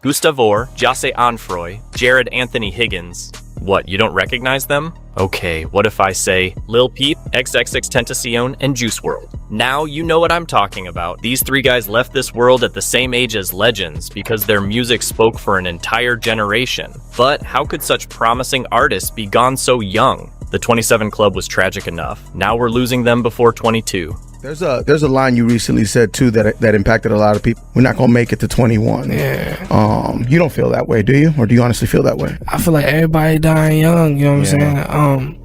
Gustavor, Jose Onfroy, Jared Anthony Higgins. What, you don't recognize them? Okay, what if I say Lil Peep, XXXTENTACION, and Juice WRLD? Now you know what I'm talking about. These three guys left this world at the same age as legends because their music spoke for an entire generation. But how could such promising artists be gone so young? The 27 Club was tragic enough. Now we're losing them before 22. There's a line you recently said too that impacted a lot of people. We're not gonna make it to 21. Yeah. You don't feel that way, do you? Or do you honestly feel that way? I feel like everybody dying young, you know what I'm saying?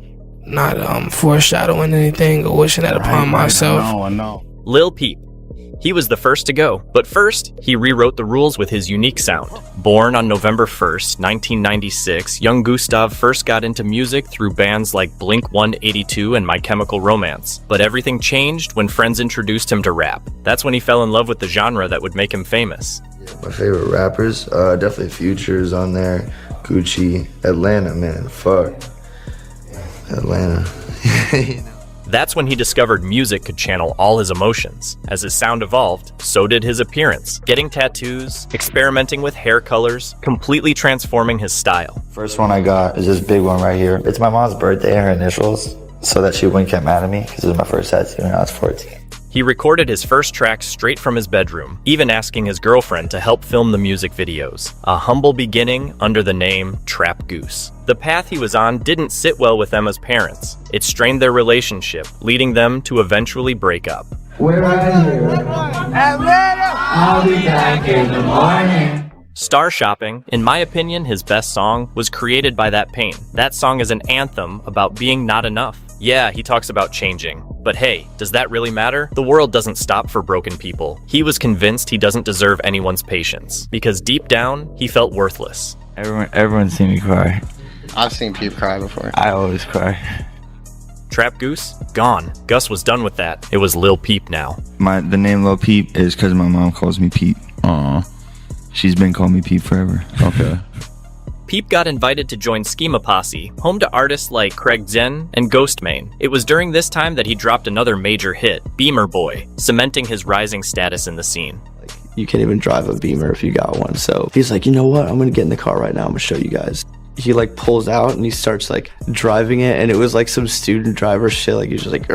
Not foreshadowing anything or wishing that upon myself. I know. Lil Peep. He was the first to go, but first, he rewrote the rules with his unique sound. Born on November 1st, 1996, young Gustav first got into music through bands like Blink-182 and My Chemical Romance. But everything changed when friends introduced him to rap. That's when he fell in love with the genre that would make him famous. My favorite rappers, definitely Future's on there, Gucci, Atlanta, man, fuck. Atlanta. You know? That's when he discovered music could channel all his emotions. As his sound evolved, so did his appearance. Getting tattoos, experimenting with hair colors, completely transforming his style. First one I got is this big one right here. It's my mom's birthday, her initials, so that she wouldn't get mad at me because it was my first tattoo when I was 14. He recorded his first tracks straight from his bedroom, even asking his girlfriend to help film the music videos. A humble beginning under the name Trap Goose. The path he was on didn't sit well with Emma's parents. It strained their relationship, leading them to eventually break up. We're right here. Atlanta! I'll be back in the morning. Star Shopping, in my opinion, his best song, was created by that pain. That song is an anthem about being not enough. Yeah, he talks about changing. But hey, does that really matter? The world doesn't stop for broken people. He was convinced he doesn't deserve anyone's patience, because deep down, he felt worthless. Everyone's seen me cry. I've seen Peep cry before. I always cry. Trap Goose? Gone. Gus was done with that. It was Lil Peep now. The name Lil Peep is because my mom calls me Peep. She's been calling me Peep forever. Okay. Peep got invited to join Schema Posse, home to artists like Craig Zen and Ghostmane. It was during this time that he dropped another major hit, Beamer Boy, cementing his rising status in the scene. You can't even drive a Beamer if you got one, so he's like, you know what, I'm gonna get in the car right now, I'm gonna show you guys. He like pulls out and he starts like driving it, and it was like some student driver shit, like he's just like,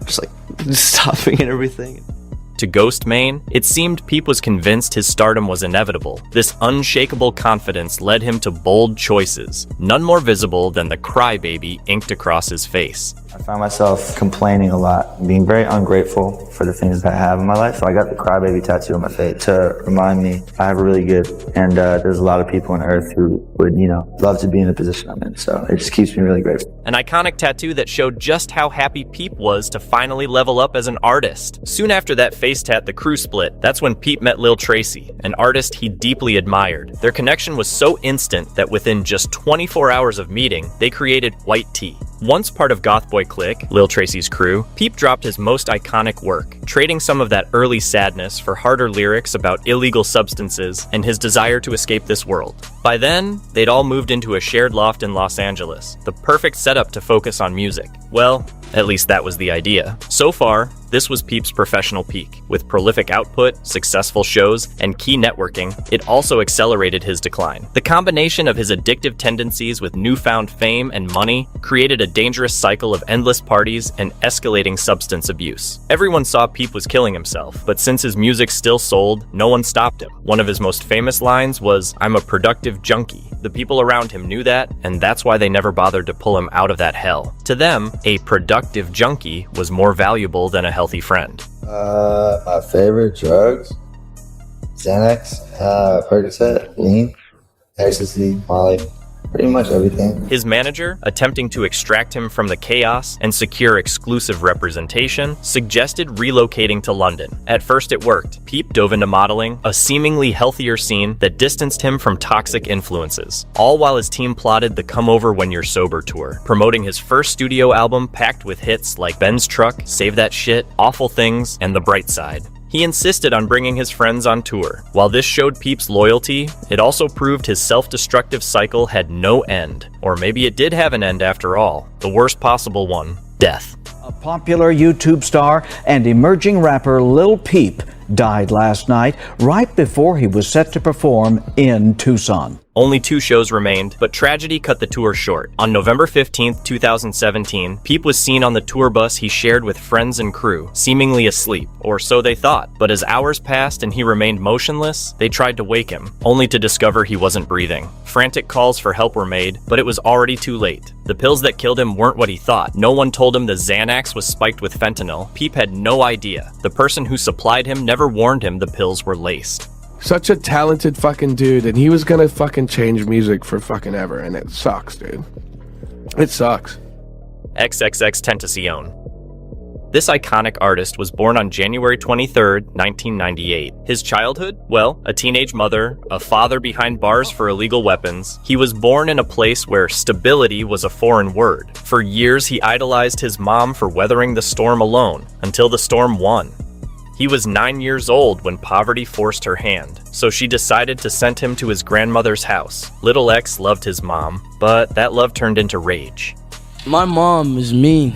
just like stopping and everything. To Ghostmane, it seemed Peep was convinced his stardom was inevitable. This unshakable confidence led him to bold choices, none more visible than the crybaby inked across his face. I found myself complaining a lot, being very ungrateful for the things that I have in my life. So I got the crybaby tattoo on my face to remind me I have a really good, and there's a lot of people on earth who would, love to be in the position I'm in. So it just keeps me really grateful. An iconic tattoo that showed just how happy Peep was to finally level up as an artist. Soon after that face tat, the crew split. That's when Peep met Lil Tracy, an artist he deeply admired. Their connection was so instant that within just 24 hours of meeting, they created White Tea. Once part of Goth Boy Clique, Lil Tracy's crew, Peep dropped his most iconic work, trading some of that early sadness for harder lyrics about illegal substances and his desire to escape this world. By then, they'd all moved into a shared loft in Los Angeles, the perfect setup to focus on music. Well, at least that was the idea. So far, this was Peep's professional peak. With prolific output, successful shows, and key networking, it also accelerated his decline. The combination of his addictive tendencies with newfound fame and money created a dangerous cycle of endless parties and escalating substance abuse. Everyone saw Peep was killing himself, but since his music still sold, no one stopped him. One of his most famous lines was, "I'm a productive junkie." The people around him knew that, and that's why they never bothered to pull him out of that hell. To them, a productive junkie was more valuable than a healthy friend. My favorite drugs? Xanax, Percocet, lean, ecstasy, Molly, pretty much everything. His manager, attempting to extract him from the chaos and secure exclusive representation, suggested relocating to London. At first it worked. Peep dove into modeling, a seemingly healthier scene that distanced him from toxic influences, all while his team plotted the Come Over When You're Sober tour, promoting his first studio album packed with hits like Ben's Truck, Save That Shit, Awful Things, and The Bright Side. He insisted on bringing his friends on tour. While this showed Peep's loyalty, it also proved his self-destructive cycle had no end. Or maybe it did have an end after all. The worst possible one, death. A popular YouTube star and emerging rapper Lil Peep died last night right before he was set to perform in Tucson. Only 2 shows remained, but tragedy cut the tour short. On November 15th, 2017, Peep was seen on the tour bus he shared with friends and crew, seemingly asleep, or so they thought. But as hours passed and he remained motionless, they tried to wake him, only to discover he wasn't breathing. Frantic calls for help were made, but it was already too late. The pills that killed him weren't what he thought. No one told him the Xanax was spiked with fentanyl. Peep had no idea. The person who supplied him never warned him the pills were laced. Such a talented fucking dude, and he was gonna fucking change music for fucking ever, and it sucks, dude. It sucks. XXXTENTACION. This iconic artist was born on January 23rd, 1998. His childhood? Well, a teenage mother, a father behind bars for illegal weapons. He was born in a place where stability was a foreign word. For years, he idolized his mom for weathering the storm alone, until the storm won. He was 9 years old when poverty forced her hand, so she decided to send him to his grandmother's house. Little X loved his mom, but that love turned into rage. My mom is mean.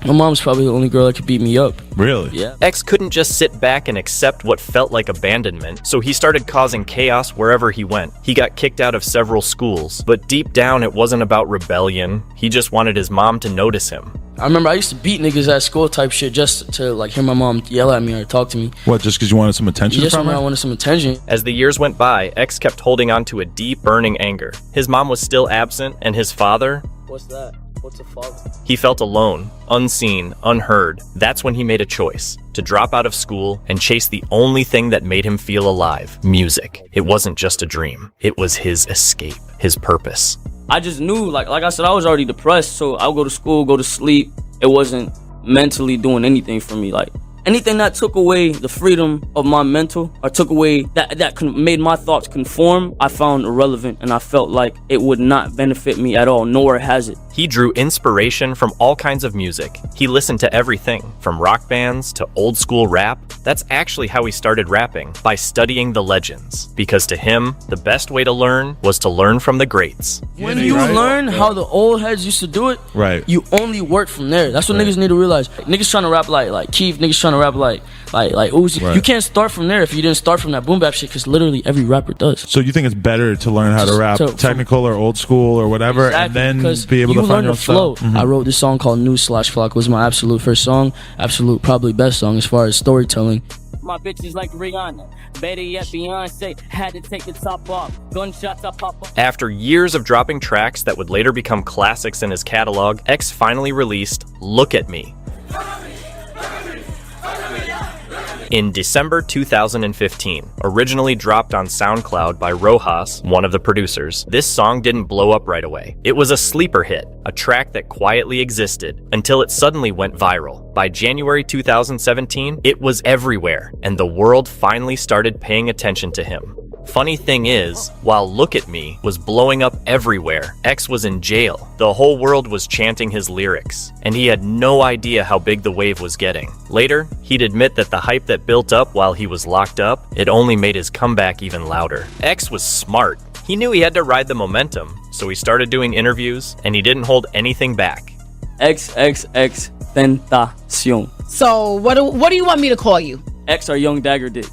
My mom's probably the only girl that could beat me up. Really? Yeah. X couldn't just sit back and accept what felt like abandonment, so he started causing chaos wherever he went. He got kicked out of several schools, but deep down it wasn't about rebellion. He just wanted his mom to notice him. I remember I used to beat niggas at school type shit just to like hear my mom yell at me or talk to me. What, just because you wanted some attention Just from her? I wanted some attention. As the years went by, X kept holding on to a deep, burning anger. His mom was still absent, and his father... What's that? What's a father? He felt alone, unseen, unheard. That's when he made a choice, to drop out of school and chase the only thing that made him feel alive, music. It wasn't just a dream. It was his escape, his purpose. I just knew, like I said, I was already depressed, so I would go to school, go to sleep. It wasn't mentally doing anything for me. Like, anything that took away the freedom of my mental, or took away that made my thoughts conform, I found irrelevant, and I felt like it would not benefit me at all, nor has it. He drew inspiration from all kinds of music. He listened to everything, from rock bands to old school rap. That's actually how he started rapping, by studying the legends. Because to him, the best way to learn was to learn from the greats. When you learn how the old heads used to do it, right, you only work from there. That's what niggas need to realize. Niggas trying to rap like Keith, niggas trying to rap like Uzi. Right. You can't start from there if you didn't start from that boom bap shit, because literally every rapper does. So you think it's better to learn how to rap technical or old school or whatever, Exactly, and then because be able to find your flow. style? I wrote this song called Newsflash. Was my absolute first song, absolute probably best song as far as storytelling. My bitches like Rihanna, better yet Beyonce, had to take the top off, gunshots I pop off. After years of dropping tracks that would later become classics in his catalog, X finally released Look at Me. In December 2015, originally dropped on SoundCloud by Rojas, one of the producers, this song didn't blow up right away. It was a sleeper hit, a track that quietly existed, until it suddenly went viral. By January 2017, it was everywhere, and the world finally started paying attention to him. Funny thing is, while Look at Me was blowing up everywhere, X was in jail. The whole world was chanting his lyrics, and he had no idea how big the wave was getting. Later, he'd admit that the hype that built up while he was locked up, it only made his comeback even louder. X was smart. He knew he had to ride the momentum, so he started doing interviews, and he didn't hold anything back. XXXTENTACION. So what do you want me to call you? X or Young Dagger Dick.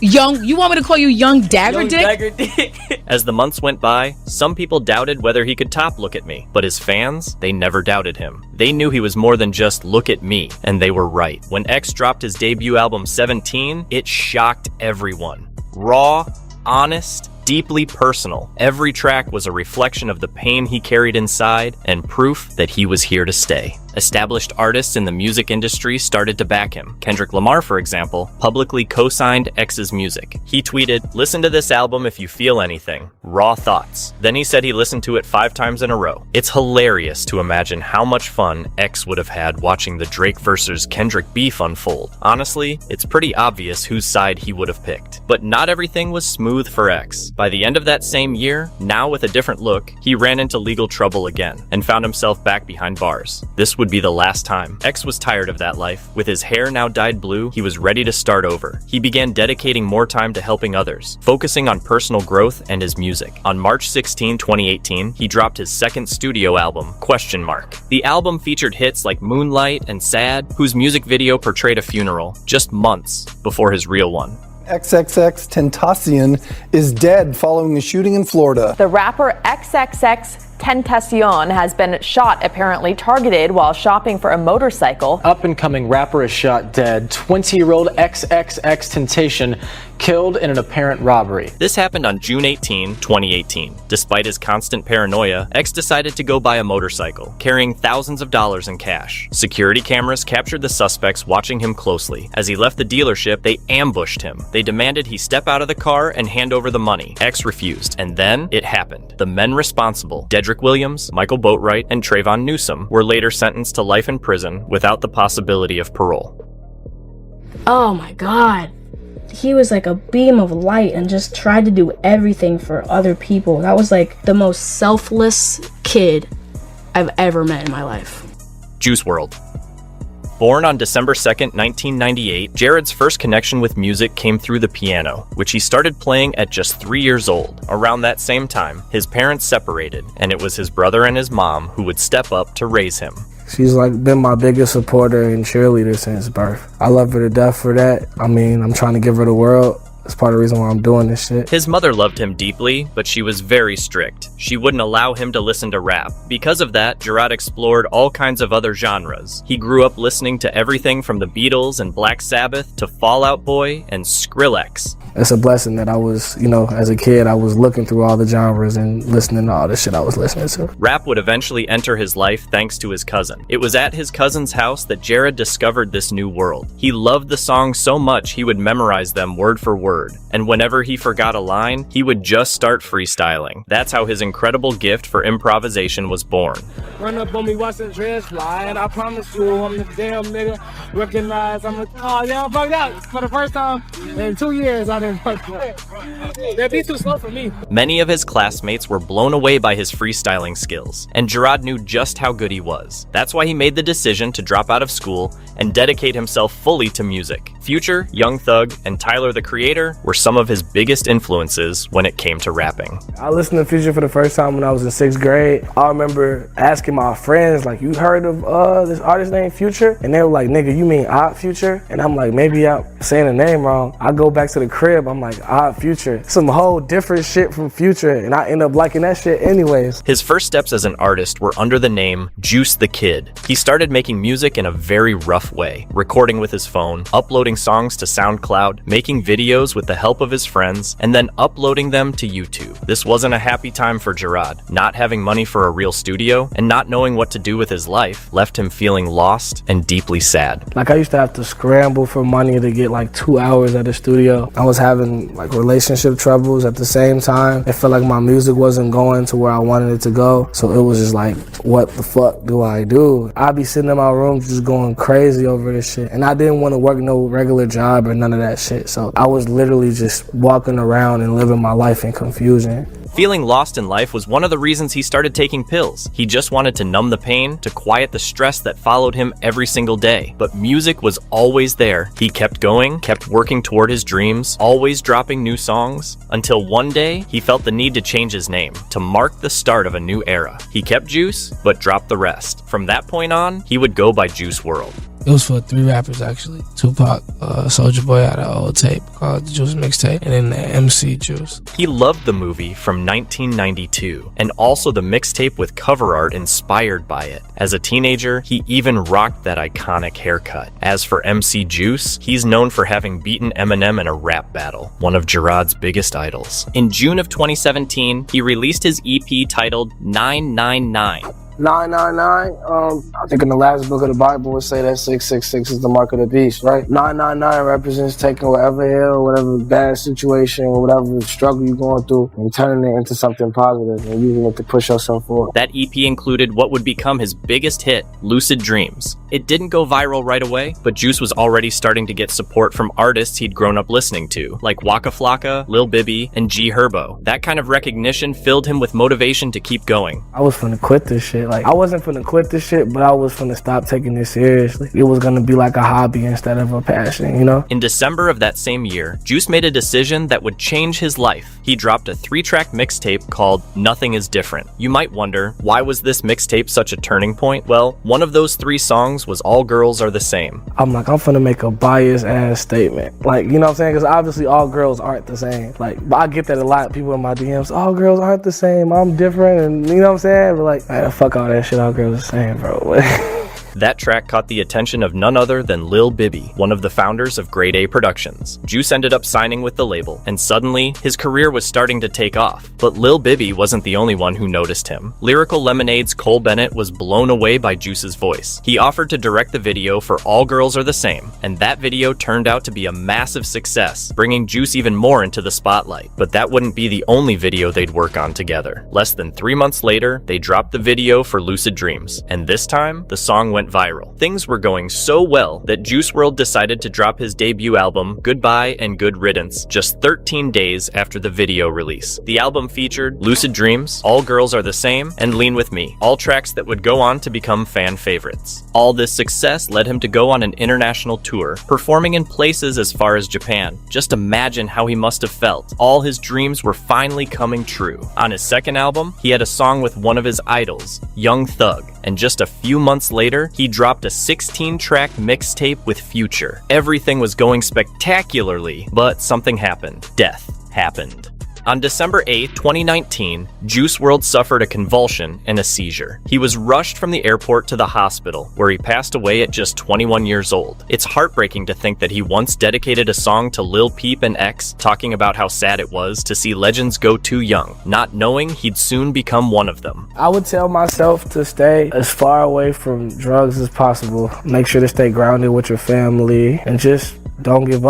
You want me to call you Young Dagger Dick? Dagger Dick. As the months went by, some people doubted whether he could top Look at Me, but his fans, they never doubted him. They knew he was more than just Look at Me, and they were right. When X dropped his debut album 17, it shocked everyone. Raw, honest, deeply personal. Every track was a reflection of the pain he carried inside and proof that he was here to stay. Established artists in the music industry started to back him. Kendrick Lamar, for example, publicly co-signed X's music. He tweeted, "Listen to this album if you feel anything. Raw thoughts." Then he said he listened to it 5 times in a row. It's hilarious to imagine how much fun X would have had watching the Drake versus Kendrick beef unfold. Honestly, it's pretty obvious whose side he would have picked. But not everything was smooth for X. By the end of that same year, now with a different look, he ran into legal trouble again and found himself back behind bars. This would be the last time. X was tired of that life. With his hair now dyed blue, he was ready to start over. He began dedicating more time to helping others, focusing on personal growth and his music. On March 16, 2018, he dropped his second studio album, Question Mark. The album featured hits like Moonlight and Sad, whose music video portrayed a funeral, just months before his real one. XXXTENTACION is dead following a shooting in Florida. The rapper XXXTENTACION has been shot, apparently targeted while shopping for a motorcycle. Up-and-coming rapper is shot dead. 20-year-old XXXTENTACION killed in an apparent robbery. This happened on June 18, 2018. Despite his constant paranoia, X decided to go buy a motorcycle, carrying thousands of dollars in cash. Security cameras captured the suspects watching him closely. As he left the dealership, they ambushed him. They demanded he step out of the car and hand over the money. X refused, and then it happened. The men responsible, Dedrick Williams, Michael Boatwright, and Trayvon Newsom, were later sentenced to life in prison without the possibility of parole. Oh my God. He was like a beam of light and just tried to do everything for other people. That was like the most selfless kid I've ever met in my life. Juice WRLD. Born on December 2nd, 1998, Jared's first connection with music came through the piano, which he started playing at just 3 years old. Around that same time, his parents separated, and it was his brother and his mom who would step up to raise him. She's like been my biggest supporter and cheerleader since birth. I love her to death for that. I mean, I'm trying to give her the world. That's part of the reason why I'm doing this shit. His mother loved him deeply, but she was very strict. She wouldn't allow him to listen to rap. Because of that, Juwrld explored all kinds of other genres. He grew up listening to everything from the Beatles and Black Sabbath to Fall Out Boy and Skrillex. It's a blessing that I was, as a kid, I was looking through all the genres and listening to all the shit I was listening to. Rap would eventually enter his life thanks to his cousin. It was at his cousin's house that Jared discovered this new world. He loved the songs so much he would memorize them word for word. And whenever he forgot a line, he would just start freestyling. That's how his incredible gift for improvisation was born. Run up on me, watch the dress fly, and I promise you, I'm the damn nigga. Recognize, I'm like, oh yeah, I fucked out. For the first time in 2 years, I didn't fuck up. That beat too slow for me. Many of his classmates were blown away by his freestyling skills, and Juwrld knew just how good he was. That's why he made the decision to drop out of school and dedicate himself fully to music. Future, Young Thug, and Tyler the Creator were some of his biggest influences when it came to rapping. I listened to Future for the first time when I was in 6th grade. I remember asking my friends, like, you heard of this artist named Future? And they were like, nigga, you mean Odd Future? And I'm like, maybe I'm saying the name wrong. I go back to the crib, I'm like, Odd Future. Some whole different shit from Future, and I end up liking that shit anyways. His first steps as an artist were under the name Juice the Kid. He started making music in a very rough way, recording with his phone, uploading songs to SoundCloud, making videos with the help of his friends, and then uploading them to YouTube. This wasn't a happy time for Juwrld. Not having money for a real studio and not knowing what to do with his life left him feeling lost and deeply sad. Like, I used to have to scramble for money to get like 2 hours at the studio. I was having like relationship troubles at the same time. It felt like my music wasn't going to where I wanted it to go. So it was just like, what the fuck do I do? I'd be sitting in my room just going crazy over this shit. And I didn't want to work no regular job or none of that shit. So I was literally just walking around and living my life in confusion. Feeling lost in life was one of the reasons he started taking pills. He just wanted to numb the pain, to quiet the stress that followed him every single day. But music was always there. He kept going, kept working toward his dreams, always dropping new songs, until one day he felt the need to change his name, to mark the start of a new era. He kept Juice, but dropped the rest. From that point on, he would go by Juice WRLD. It was for 3 rappers, actually. Tupac, Soulja Boy had an old tape called the Juice Mixtape, and then the MC Juice. He loved the movie from 1992, and also the mixtape with cover art inspired by it. As a teenager, he even rocked that iconic haircut. As for MC Juice, he's known for having beaten Eminem in a rap battle, one of Juwrld's biggest idols. In June of 2017, he released his EP titled 999. 999, I think in the last book of the Bible would say that 666 is the mark of the beast, right? 999 represents taking whatever hell, whatever bad situation, or whatever struggle you're going through and turning it into something positive and using it to push yourself forward. That EP included what would become his biggest hit, Lucid Dreams. It didn't go viral right away, but Juice was already starting to get support from artists he'd grown up listening to, like Waka Flocka, Lil Bibby, and G Herbo. That kind of recognition filled him with motivation to keep going. I was finna quit this shit. shit. Like, I wasn't finna quit this shit, but I was finna stop taking it seriously. It was gonna be like a hobby instead of a passion, you know? In December of that same year, Juice made a decision that would change his life. He dropped a 3-track mixtape called Nothing Is Different. You might wonder, why was this mixtape such a turning point? Well, one of those 3 songs was All Girls Are the Same. I'm like, I'm finna make a biased ass statement. Like, you know what I'm saying? Because obviously all girls aren't the same. Like, I get that a lot. People in my DMs, all girls aren't the same. I'm different, and you know what I'm saying? But like, man, fuck all that shit. All girls are the same, bro. That track caught the attention of none other than Lil Bibby, one of the founders of Grade A Productions. Juice ended up signing with the label, and suddenly, his career was starting to take off. But Lil Bibby wasn't the only one who noticed him. Lyrical Lemonade's Cole Bennett was blown away by Juice's voice. He offered to direct the video for All Girls Are the Same, and that video turned out to be a massive success, bringing Juice even more into the spotlight. But that wouldn't be the only video they'd work on together. Less than 3 months later, they dropped the video for Lucid Dreams, and this time, the song went viral. Things were going so well that Juice WRLD decided to drop his debut album, Goodbye and Good Riddance, just 13 days after the video release. The album featured Lucid Dreams, All Girls Are the Same, and Lean With Me, all tracks that would go on to become fan favorites. All this success led him to go on an international tour, performing in places as far as Japan. Just imagine how he must have felt. All his dreams were finally coming true. On his second album, he had a song with one of his idols, Young Thug, and just a few months later, he dropped a 16-track mixtape with Future. Everything was going spectacularly, but something happened. Death happened. On December 8, 2019, Juice WRLD suffered a convulsion and a seizure. He was rushed from the airport to the hospital, where he passed away at just 21 years old. It's heartbreaking to think that he once dedicated a song to Lil Peep and X, talking about how sad it was to see legends go too young, not knowing he'd soon become one of them. I would tell myself to stay as far away from drugs as possible. Make sure to stay grounded with your family and just don't give up.